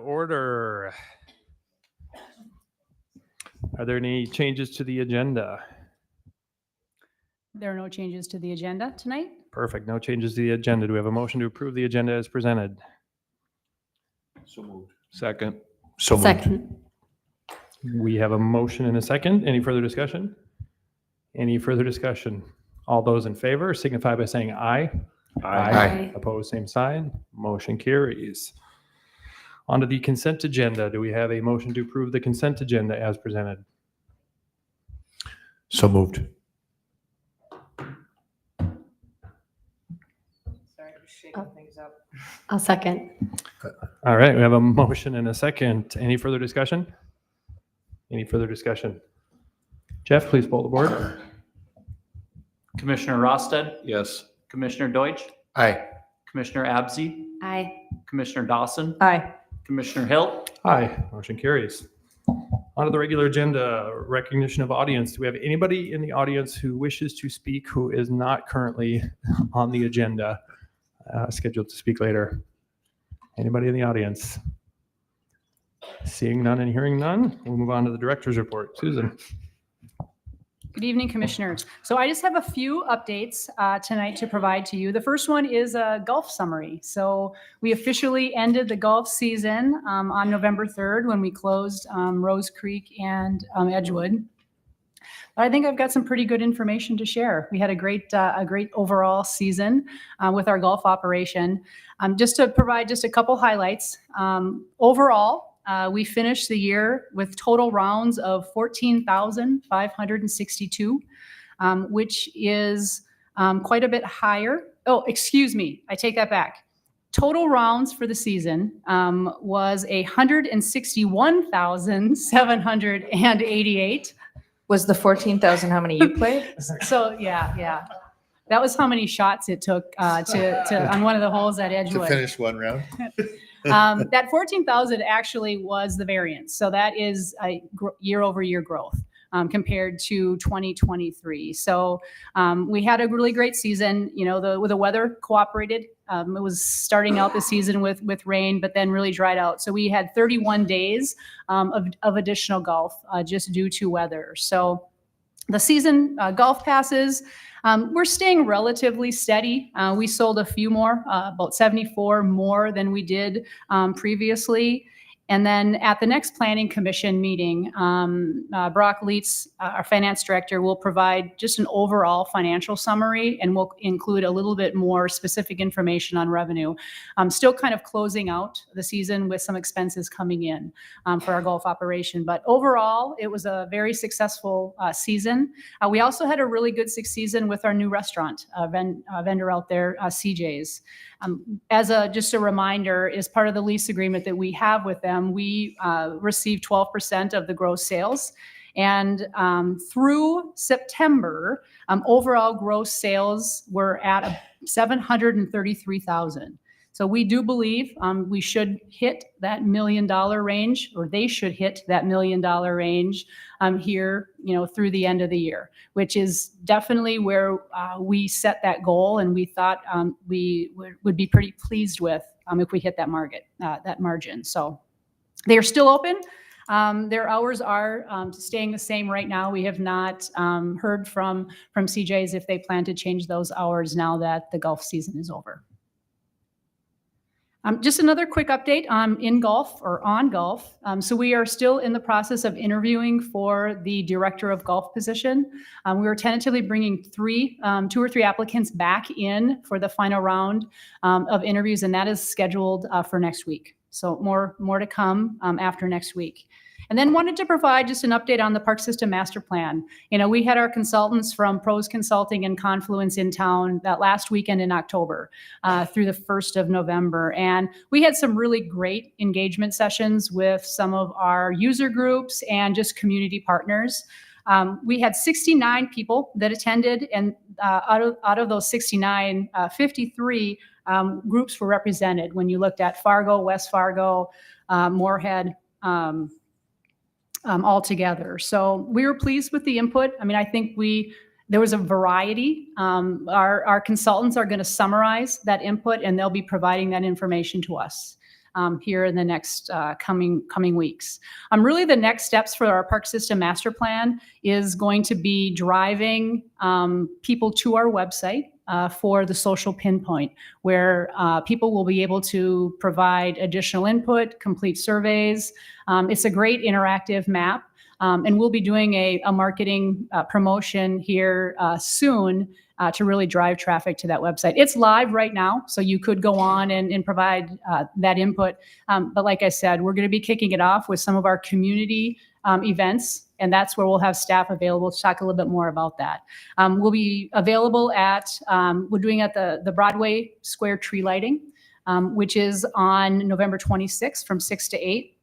order. Are there any changes to the agenda? There are no changes to the agenda tonight. Perfect. No changes to the agenda. Do we have a motion to approve the agenda as presented? So moved. Second. So moved. Second. We have a motion and a second. Any further discussion? Any further discussion? All those in favor signify by saying aye. Aye. Opposed, same sign. Motion carries. On to the consent agenda. Do we have a motion to approve the consent agenda as presented? So moved. Sorry, just shaking things up. I'll second. All right, we have a motion and a second. Any further discussion? Any further discussion? Jeff, please poll the board. Commissioner Rosted, Yes. Commissioner Deutsch, Aye. Commissioner Absey, Aye. Commissioner Dawson, Aye. Commissioner Hill, Aye, motion carries. On to the regular agenda, recognition of audience. Do we have anybody in the audience who wishes to speak who is not currently on the agenda, scheduled to speak later? Anybody in the audience? Seeing none and hearing none, we'll move on to the director's report. Susan. Good evening, Commissioners. So I just have a few updates tonight to provide to you. The first one is a golf summary. So we officially ended the golf season on November 3rd when we closed Rose Creek and Edgewood. But I think I've got some pretty good information to share. We had a great overall season with our golf operation. Just to provide just a couple highlights. Overall, we finished the year with total rounds of 14,562, which is quite a bit higher. Oh, excuse me, I take that back. Total rounds for the season was 161,788. Was the 14,000 how many you played? So yeah. That was how many shots it took to on one of the holes at Edgewood. To finish one round. That 14,000 actually was the variance. So that is a year-over-year growth compared to 2023. So we had a really great season. You know, the weather cooperated. It was starting out the season with rain, but then really dried out. So we had 31 days of additional golf just due to weather. So the season golf passes, we're staying relatively steady. We sold a few more, about 74 more than we did previously. And then at the next Planning Commission meeting, Brock Leitz, our finance director, will provide just an overall financial summary, and we'll include a little bit more specific information on revenue. Still kind of closing out the season with some expenses coming in for our golf operation. But overall, it was a very successful season. We also had a really good season with our new restaurant vendor out there, CJ's. As just a reminder, as part of the lease agreement that we have with them, we receive 12% of the gross sales. And through September, overall gross sales were at 733,000. So we do believe we should hit that $1 million range, or they should hit that $1 million range here, through the end of the year, which is definitely where we set that goal, and we thought we would be pretty pleased with if we hit that margin. So they are still open. Their hours are staying the same right now. We have not heard from CJ's if they plan to change those hours now that the golf season is over. Just another quick update in golf or on golf. So we are still in the process of interviewing for the director of golf position. We were tentatively bringing 2 or 3 applicants back in for the final round of interviews, and that is scheduled for next week. So more to come after next week. And then wanted to provide just an update on the Park System Master Plan. We had our consultants from Pros Consulting and Confluence in town that last weekend in October through the 1st of November. And we had some really great engagement sessions with some of our user groups and just community partners. We had 69 people that attended, and out of those 69, 53 groups were represented when you looked at Fargo, West Fargo, Moorhead, all together. So we were pleased with the input. I mean, I think there was a variety. Our consultants are going to summarize that input, and they'll be providing that information to us. here in the next coming weeks. Really, the next steps for our park system master plan is going to be driving people to our website for the social pinpoint, where people will be able to provide additional input, complete surveys. It's a great interactive map. And we'll be doing a marketing promotion here soon to really drive traffic to that website. It's live right now, so you could go on and provide that input. But like I said, we're going to be kicking it off with some of our community events, and that's where we'll have staff available to talk a little bit more about that. We'll be available at, we're doing at the Broadway Square tree lighting, which is on November 26th from 6 to 8.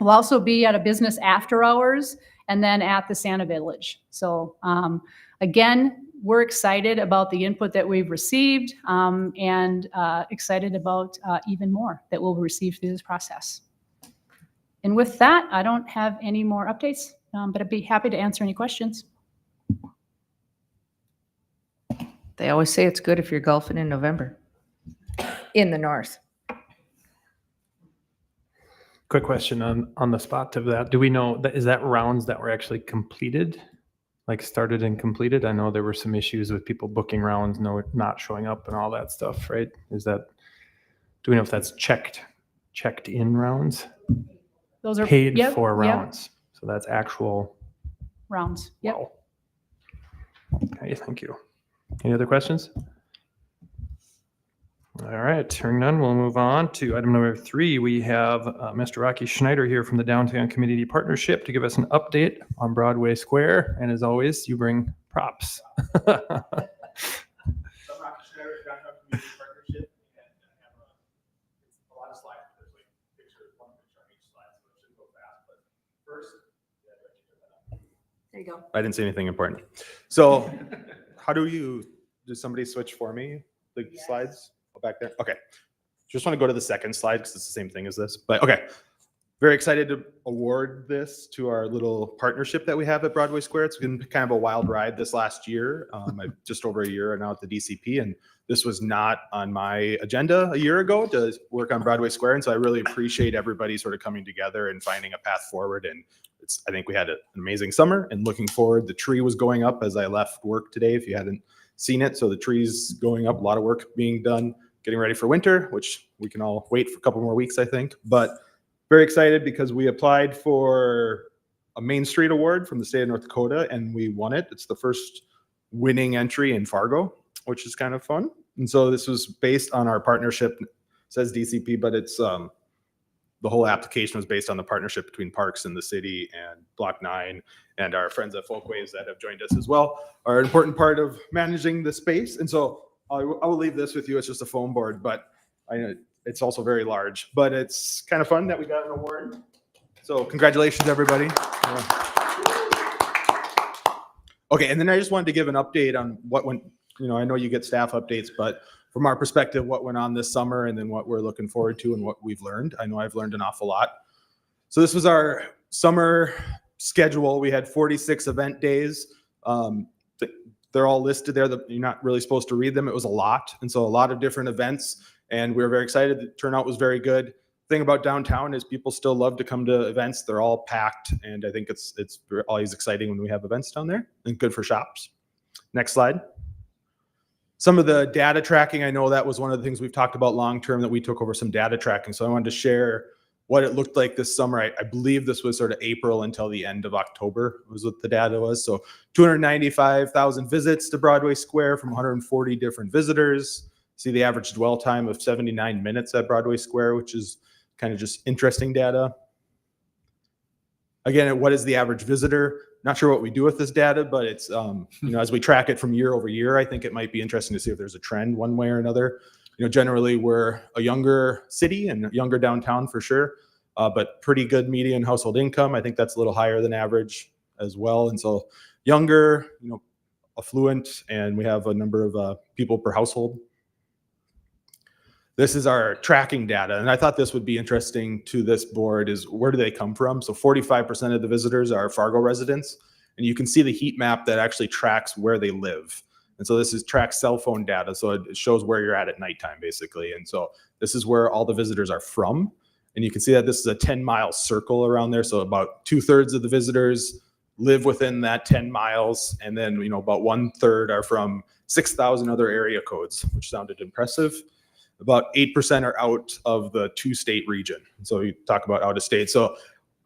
We'll also be at a business after hours and then at the Santa Village. So again, we're excited about the input that we've received and excited about even more that we'll receive through this process. And with that, I don't have any more updates, but I'd be happy to answer any questions. They always say it's good if you're golfing in November in the north. Quick question on the spot of that. Do we know that is that rounds that were actually completed, like started and completed? I know there were some issues with people booking rounds, not showing up and all that stuff, right? Do we know if that's checked in rounds? Those are Paid yep, for yep, rounds. So that's actual. rounds. Yep. Wow. Okay, thank you. Any other questions? All right, hearing none, we'll move on to item number 3. We have Mr. Rocky Schneider here from the Downtown Community Partnership to give us an update on Broadway Square. And as always, you bring props. I'm Rocky Schneider, Downtown Community Partnership, and I have a lot of slides. There's like pictures, one picture on each slide, so it should go fast. But first, There you go. I didn't say anything important. So, how does somebody switch for me the slides? Oh, back there. Okay. Just want to go to the second slide because it's the same thing as this. But okay. Very excited to award this to our little partnership that we have at Broadway Square. It's been kind of a wild ride this last year. Just over a year now at the DCP, and this was not on my agenda a year ago to work on Broadway Square. And so I really appreciate everybody sort of coming together and finding a path forward. And I think we had an amazing summer and looking forward. The tree was going up as I left work today, if you hadn't seen it. So the tree's going up, a lot of work being done, getting ready for winter, which we can all wait for a couple more weeks, I think. But very excited because we applied for a Main Street Award from the state of North Dakota and we won it. It's the first winning entry in Fargo, which is kind of fun. And so this was based on our partnership. It says DCP, but it's the whole application was based on the partnership between Parks and the city, and Block 9 and our friends at Folkways that have joined us as well are an important part of managing the space. And so I will leave this with you. It's just a foam board, but I know it's also very large, but it's kind of fun that we got an award. So congratulations, everybody. Okay, and then I just wanted to give an update on what went, I know you get staff updates, but from our perspective, what went on this summer and then what we're looking forward to and what we've learned. I know I've learned an awful lot. So this was our summer schedule. We had 46 event days. They're all listed there. You're not really supposed to read them. It was a lot. And so a lot of different events. And we were very excited. The turnout was very good. Thing about downtown is people still love to come to events. They're all packed. And I think it's always exciting when we have events down there and good for shops. Next slide. Some of the data tracking, I know that was one of the things we've talked about long-term, that we took over some data tracking. So I wanted to share what it looked like this summer. I believe this was sort of April until the end of October was what the data was. So 295,000 visits to Broadway Square from 140 different visitors. See the average dwell time of 79 minutes at Broadway Square, which is kind of just interesting data. Again, what is the average visitor? Not sure what we do with this data, but it's, as we track it from year over year, I think it might be interesting to see if there's a trend one way or another. Generally we're a younger city and younger downtown for sure, but pretty good median household income. I think that's a little higher than average as well. And so younger, affluent, and we have a number of people per household. This is our tracking data. And I thought this would be interesting to this board is where do they come from? So 45% of the visitors are Fargo residents. And you can see the heat map that actually tracks where they live. And so this is tracks cell phone data. So it shows where you're at nighttime, basically. And so this is where all the visitors are from. And you can see that this is a 10-mile circle around there. So about 2/3 of the visitors live within that 10 miles. And then, about 1/3 are from 6,000 other area codes, which sounded impressive. About 8% are out of the 2-state region. So you talk about out of state. So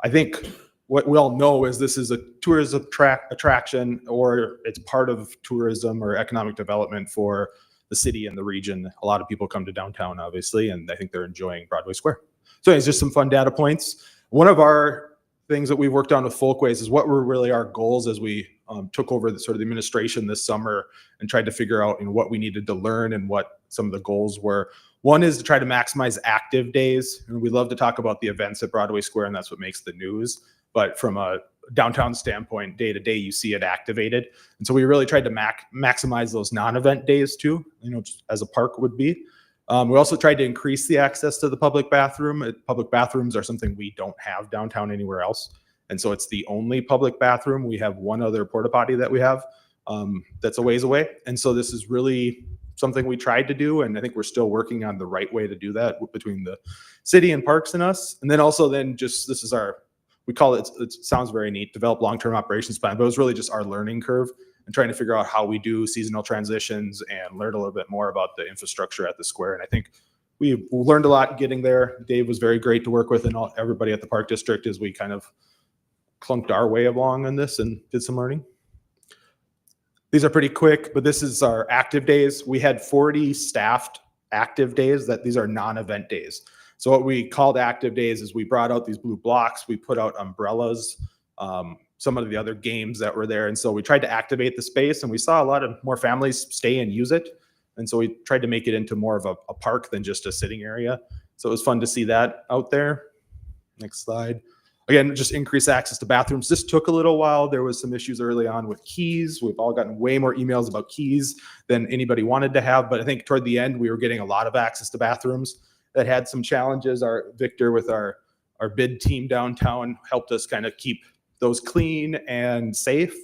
I think what we all know is this is a tourism attraction, or it's part of tourism or economic development for the city and the region. A lot of people come to downtown, obviously, and I think they're enjoying Broadway Square. So it's just some fun data points. One of our things that we've worked on with Folkways is what were really our goals as we took over the sort of the administration this summer and tried to figure out what we needed to learn and what some of the goals were. One is to try to maximize active days. And we love to talk about the events at Broadway Square, and that's what makes the news. But from a downtown standpoint, day to day, you see it activated. And so we really tried to maximize those non-event days too, just as a park would be. We also tried to increase the access to the public bathroom. Public bathrooms are something we don't have downtown anywhere else. And so it's the only public bathroom. We have one other porta potty that we have that's a ways away. And so this is really something we tried to do. And I think we're still working on the right way to do that between the city and parks and us. And then also this is we call it sounds very neat, develop long-term operations plan, but it was really just our learning curve and trying to figure out how we do seasonal transitions and learn a little bit more about the infrastructure at the square. And I think we learned a lot getting there. Dave was very great to work with, and everybody at the Park District as we kind of clunked our way along on this and did some learning. These are pretty quick, but this is our active days. We had 40 staffed active days. These are non-event days. So what we called active days is we brought out these blue blocks, we put out umbrellas, some of the other games that were there. And so we tried to activate the space, and we saw a lot of more families stay and use it. And so we tried to make it into more of a park than just a sitting area. So it was fun to see that out there. Next slide. Again, just increase access to bathrooms. This took a little while. There was some issues early on with keys. We've all gotten way more emails about keys than anybody wanted to have. But I think toward the end, we were getting a lot of access to bathrooms. That had some challenges. Victor with our bid team downtown helped us kind of keep those clean and safe.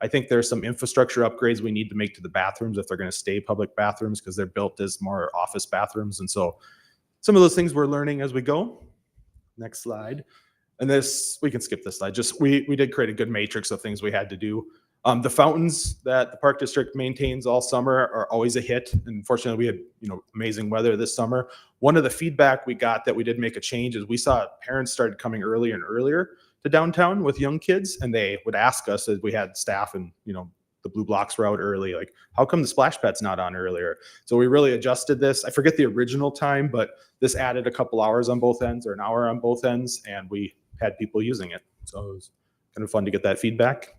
I think there's some infrastructure upgrades we need to make to the bathrooms if they're going to stay public bathrooms, because they're built as more office bathrooms. And so some of those things we're learning as we go. Next slide. And this, we can skip this slide. Just we did create a good matrix of things we had to do. The fountains that the Park District maintains all summer are always a hit. And fortunately, we had amazing weather this summer. One of the feedback we got that we did make a change is we saw parents started coming earlier and earlier to downtown with young kids, and they would ask us as we had staff and the blue blocks were out early, like, how come the splash pad's not on earlier? So we really adjusted this. I forget the original time, but this added a couple hours on both ends, or an hour on both ends, and we had people using it. So it was kind of fun to get that feedback.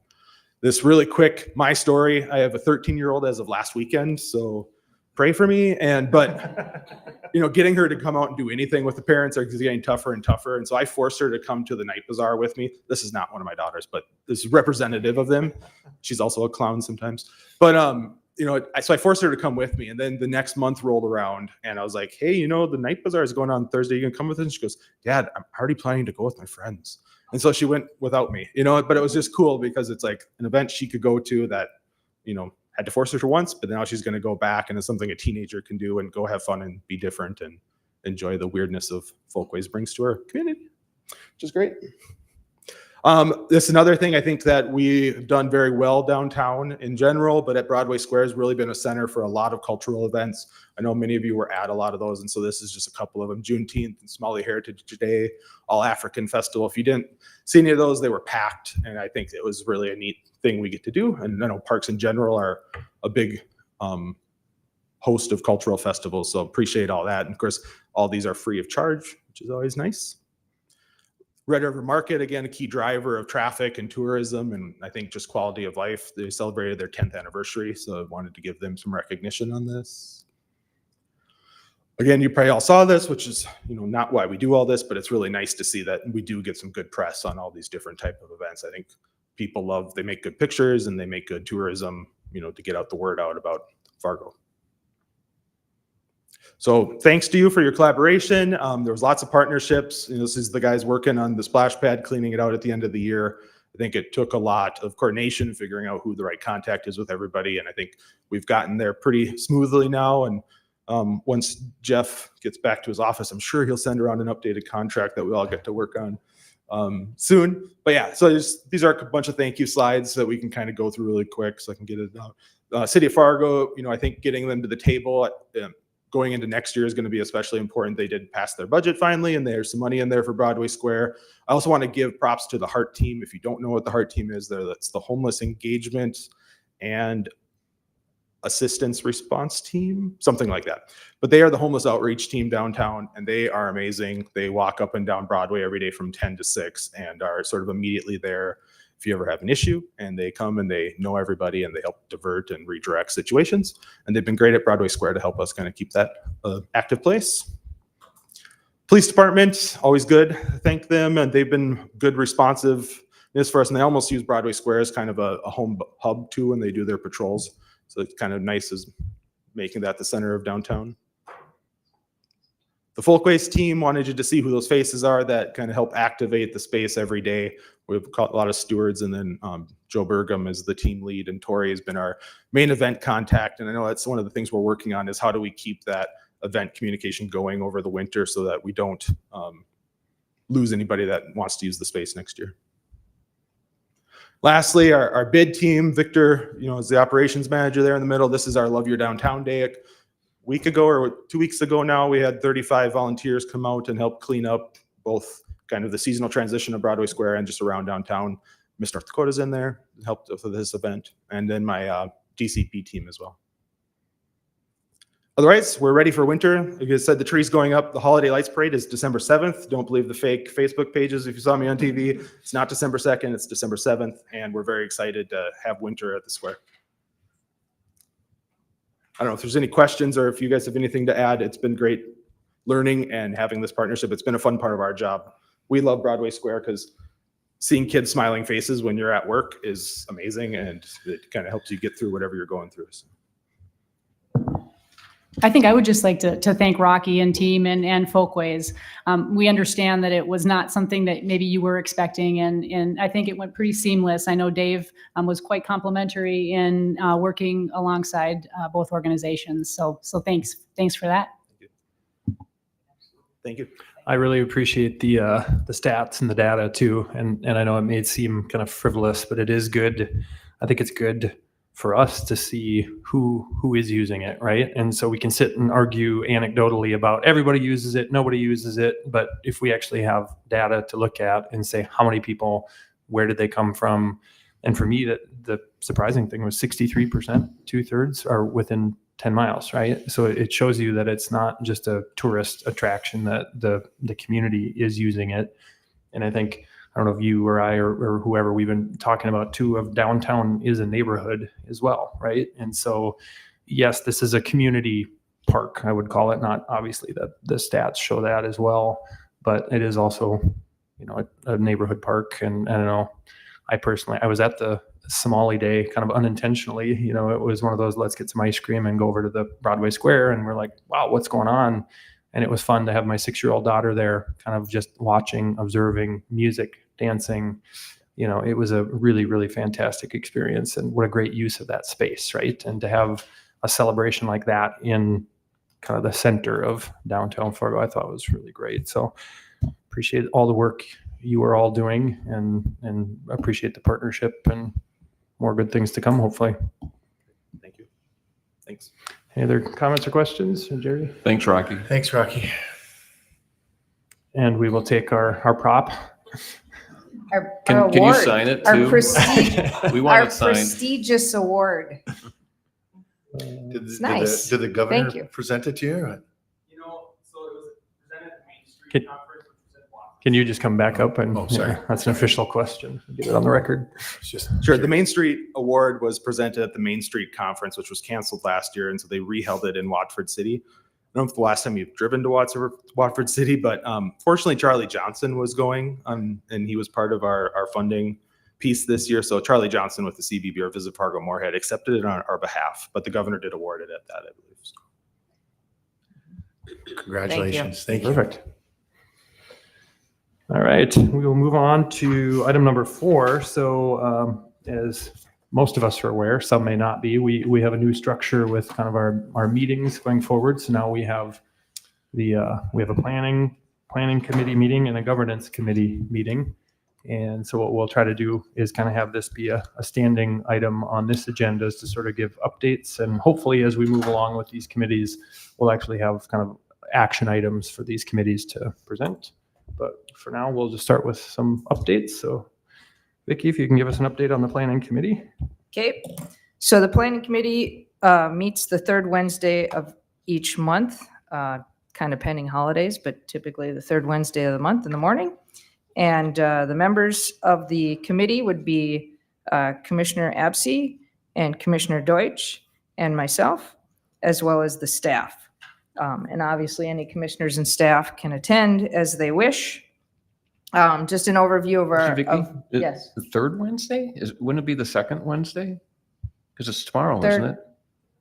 This really quick, my story. I have a 13-year-old as of last weekend, so pray for me. But getting her to come out and do anything with the parents is getting tougher and tougher. And so I forced her to come to the night bazaar with me. This is not one of my daughters, but this is representative of them. She's also a clown sometimes. But so I forced her to come with me. And then the next month rolled around, and I was like, hey, the night bazaar is going on Thursday. You can come with us? And she goes, Dad, I'm already planning to go with my friends. And so she went without me, but it was just cool because it's like an event she could go to that, had to force her to once, but now she's going to go back, and it's something a teenager can do and go have fun and be different and enjoy the weirdness of Folkways brings to our community, which is great. This is another thing I think that we've done very well downtown in general, but at Broadway Square has really been a center for a lot of cultural events. I know many of you were at a lot of those, and so this is just a couple of them. Juneteenth and Somali Heritage Day, All African Festival. If you didn't see any of those, they were packed, and I think it was really a neat thing we get to do. And I know parks in general are a big host of cultural festivals, so appreciate all that. And of course, all these are free of charge, which is always nice. Red River Market, again, a key driver of traffic and tourism, and I think just quality of life. They celebrated their 10th anniversary, so I wanted to give them some recognition on this. Again, you probably all saw this, which is not why we do all this, but it's really nice to see that we do get some good press on all these different type of events. I think people they make good pictures and they make good tourism, to get out the word out about Fargo. So thanks to you for your collaboration. There was lots of partnerships. This is the guys working on the splash pad, cleaning it out at the end of the year. I think it took a lot of coordination, figuring out who the right contact is with everybody. And I think we've gotten there pretty smoothly now. And once Jeff gets back to his office, I'm sure he'll send around an updated contract that we all get to work on soon. But yeah, so these are a bunch of thank you slides that we can kind of go through really quick so I can get it out. City of Fargo, I think getting them to the table going into next year is going to be especially important. They did pass their budget finally, and there's some money in there for Broadway Square. I also want to give props to the Heart Team. If you don't know what the Heart Team is, that's the homeless engagement and assistance response team, something like that. But they are the homeless outreach team downtown, and they are amazing. They walk up and down Broadway every day from 10 to 6 and are sort of immediately there if you ever have an issue, and they come and they know everybody and they help divert and redirect situations. And they've been great at Broadway Square to help us kind of keep that active place. Police department, always good. Thank them, and they've been good responsiveness for us. And they almost use Broadway Square as kind of a home hub too when they do their patrols. So it's kind of nice as making that the center of downtown. The Folkways team wanted you to see who those faces are that kind of help activate the space every day. We've got a lot of stewards, and then Joe Burgum is the team lead, and Tori has been our main event contact. And I know that's one of the things we're working on is how do we keep that event communication going over the winter so that we don't lose anybody that wants to use the space next year. Lastly, our bid team, Victor, is the operations manager there in the middle. This is our Love Your Downtown Day. A week ago or 2 weeks ago now, we had 35 volunteers come out and help clean up both kind of the seasonal transition of Broadway Square and just around downtown. Miss North Dakota's in there, helped with this event, and then my DCP team as well. Otherwise, we're ready for winter. Like I said, the tree's going up. The Holiday Lights Parade is December 7th. Don't believe the fake Facebook pages if you saw me on TV. It's not December 2nd, it's December 7th, and we're very excited to have winter at the square. I don't know if there's any questions or if you guys have anything to add. It's been great learning and having this partnership. It's been a fun part of our job. We love Broadway Square because seeing kids' smiling faces when you're at work is amazing, and it kind of helps you get through whatever you're going through. So. I think I would just like to thank Rocky and team and Folkways. We understand that it was not something that maybe you were expecting, and I think it went pretty seamless. I know Dave was quite complimentary in working alongside both organizations. So thanks for that. Thank you. I really appreciate the stats and the data too, and I know it may seem kind of frivolous, but it is good. I think it's good for us to see who is using it, right? And so we can sit and argue anecdotally about everybody uses it, nobody uses it, but if we actually have data to look at and say how many people, where did they come from? And for me, the surprising thing was 63%, 2/3 are within 10 miles, right? So it shows you that it's not just a tourist attraction, that the community is using it. And I think, I don't know if you or I or whoever, we've been talking about too, of downtown is a neighborhood as well, right? And so, yes, this is a community park, I would call it. Not obviously that the stats show that as well, but it is also, a neighborhood park. And I don't know, I was at the Somali Day kind of unintentionally. It was one of those, let's get some ice cream and go over to the Broadway Square, and we're like, wow, what's going on? And it was fun to have my 6-year-old daughter there, kind of just watching, observing, music, dancing. It was a really, really fantastic experience, and what a great use of that space, right? And to have a celebration like that in kind of the center of downtown Fargo, I thought was really great. So appreciate all the work you are all doing, and appreciate the partnership, and more good things to come, hopefully. Thank you. Thanks. Any other comments or questions, Jerry? Thanks, Rocky. Thanks, Rocky. And we will take our prop. Our Can you award, sign it our too? We want our it signed. prestigious award. Did nice. the governor Thank you. present it to you? So it was presented at the Main Street Conference, which was at Block. Can you just come back up and, Oh, sorry. that's an official question. Get it on the record. It's just Sure. The Main Street Award was presented at the Main Street Conference, which was canceled last year, and so they reheld it in Watford City. I don't know if the last time you've driven to Watford City, but fortunately Charlie Johnson was going, and he was part of our funding piece this year. So Charlie Johnson with the CBB, or Visit Fargo Moorhead, accepted it on our behalf, but the governor did award it at that, I believe. So. congratulations. Thank you. Perfect. All right, we will move on to item number 4. So as most of us are aware, some may not be, we have a new structure with kind of our meetings going forward. So now we have a planning committee meeting and a governance committee meeting. And so what we'll try to do is kind of have this be a standing item on this agenda is to sort of give updates. And hopefully as we move along with these committees, we'll actually have kind of action items for these committees to present. But for now, we'll just start with some updates. So Vicki, if you can give us an update on the planning committee. Okay, so the planning committee meets the third Wednesday of each month, kind of pending holidays, but typically the third Wednesday of the month in the morning. And the members of the committee would be Commissioner Absey and Commissioner Deutsch and myself, as well as the staff. And obviously any commissioners and staff can attend as they wish. Just an overview of our, Vicki, yes. The third Wednesday? Wouldn't it be the second Wednesday? Because it's tomorrow, Third. isn't it?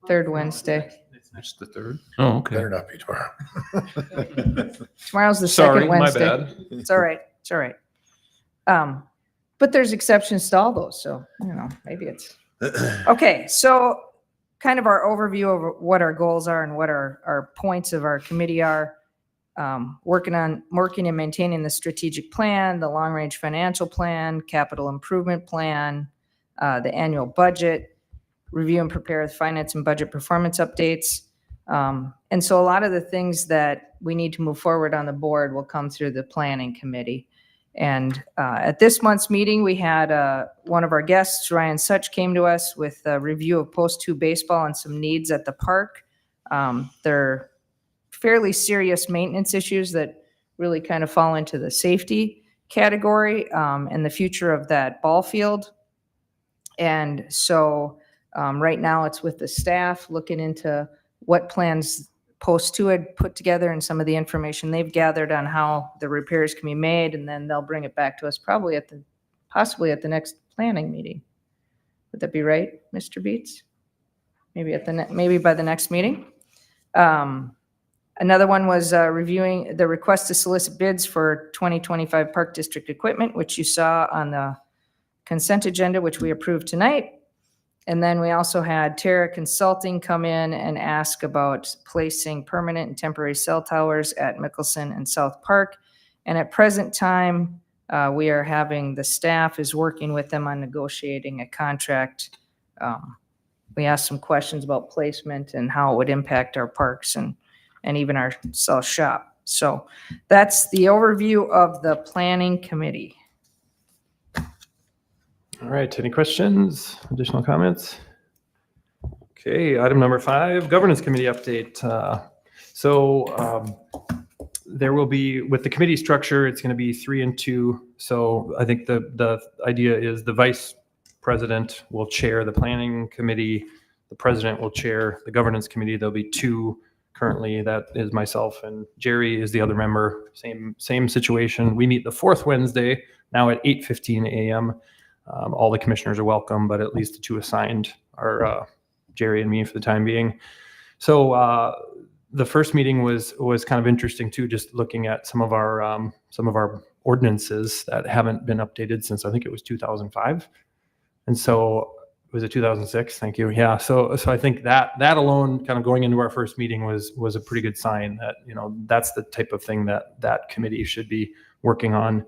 Third Wednesday. It's the third? Oh, Better okay. not be tomorrow. Tomorrow's the Sorry, second my Wednesday. bad. It's all right. It's all right. But there's exceptions to all those, so, maybe it's. Okay, so kind of our overview of what our goals are and what our points of our committee are. Working and maintaining the strategic plan, the long-range financial plan, capital improvement plan, the annual budget, review and prepare the finance and budget performance updates. And so a lot of the things that we need to move forward on the board will come through the planning committee. And at this month's meeting, we had one of our guests, Ryan Such, came to us with a review of post-2 baseball and some needs at the park. They're fairly serious maintenance issues that really kind of fall into the safety category and the future of that ball field. And so right now it's with the staff looking into what plans Post2 had put together and some of the information they've gathered on how the repairs can be made, and then they'll bring it back to us probably possibly at the next planning meeting. Would that be right, Mr. Beets? Maybe maybe by the next meeting. Another one was reviewing the request to solicit bids for 2025 Park District equipment, which you saw on the consent agenda, which we approved tonight. And then we also had Terra Consulting come in and ask about placing permanent and temporary cell towers at Mickelson and South Park. And at present time, we are having, the staff is working with them on negotiating a contract. We asked some questions about placement and how it would impact our parks and even our cell shop. So that's the overview of the planning committee. All right, any questions, additional comments? Okay, item number 5, governance committee update. There will be, with the committee structure, it's going to be 3 and 2. So I think the idea is the vice president will chair the planning committee, the president will chair the governance committee. There'll be 2 currently. That is myself, and Jerry is the other member. Same situation. We meet the 4th Wednesday now at 8:15 a.m. All the commissioners are welcome, but at least the 2 assigned are Jerry and me for the time being. So the first meeting was kind of interesting too, just looking at some of our ordinances that haven't been updated since I think it was 2005. And so was it 2006? Thank you. Yeah. So I think that alone, kind of going into our first meeting, was a pretty good sign that that's the type of thing that committee should be working on.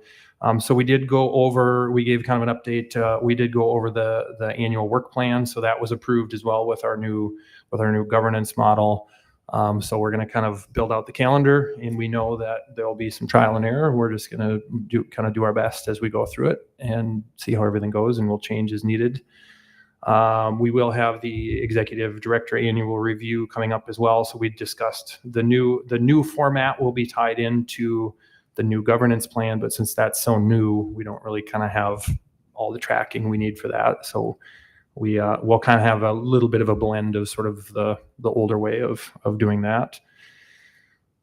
So we did go over, we gave kind of an update. We did go over the annual work plan. So that was approved as well with our new governance model. So we're going to kind of build out the calendar, and we know that there'll be some trial and error. We're just going to do our best as we go through it and see how everything goes, and we'll change as needed. We will have the executive director annual review coming up as well. So we discussed the new format will be tied into the new governance plan, but since that's so new, we don't really kind of have all the tracking we need for that. So we'll kind of have a little bit of a blend of sort of the older way of doing that.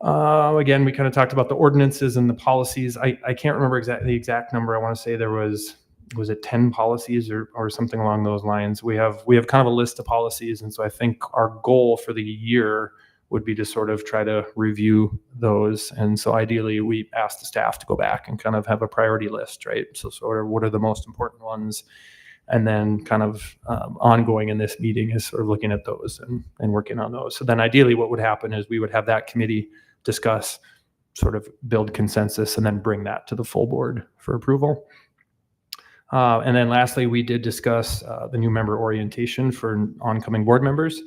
Again, we kind of talked about the ordinances and the policies. I can't remember the exact number. I want to say there was it 10 policies or something along those lines. We have kind of a list of policies, and so I think our goal for the year would be to sort of try to review those. And so ideally, we ask the staff to go back and kind of have a priority list, right? So sort of what are the most important ones? And then kind of ongoing in this meeting is sort of looking at those and working on those. So then ideally what would happen is we would have that committee discuss, sort of build consensus, and then bring that to the full board for approval. And then lastly, we did discuss the new member orientation for oncoming board members.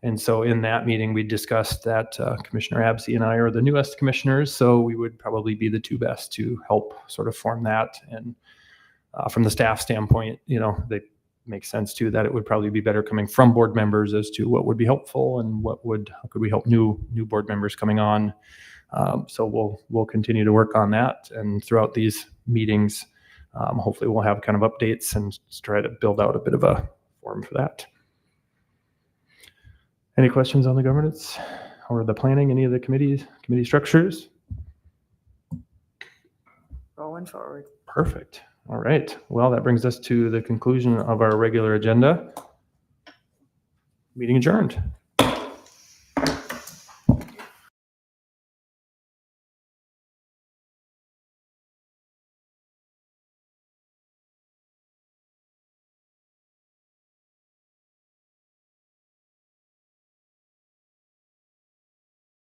And so in that meeting, we discussed that Commissioner Absey and I are the newest commissioners, so we would probably be the two best to help sort of form that. And from the staff standpoint, they make sense too that it would probably be better coming from board members as to what would be helpful and how could we help new board members coming on. So we'll continue to work on that, and throughout these meetings, hopefully we'll have kind of updates and try to build out a bit of a form for that. Any questions on the governance or the planning, any of the committee structures? Going forward. Perfect. All right. Well, that brings us to the conclusion of our regular agenda. Meeting adjourned.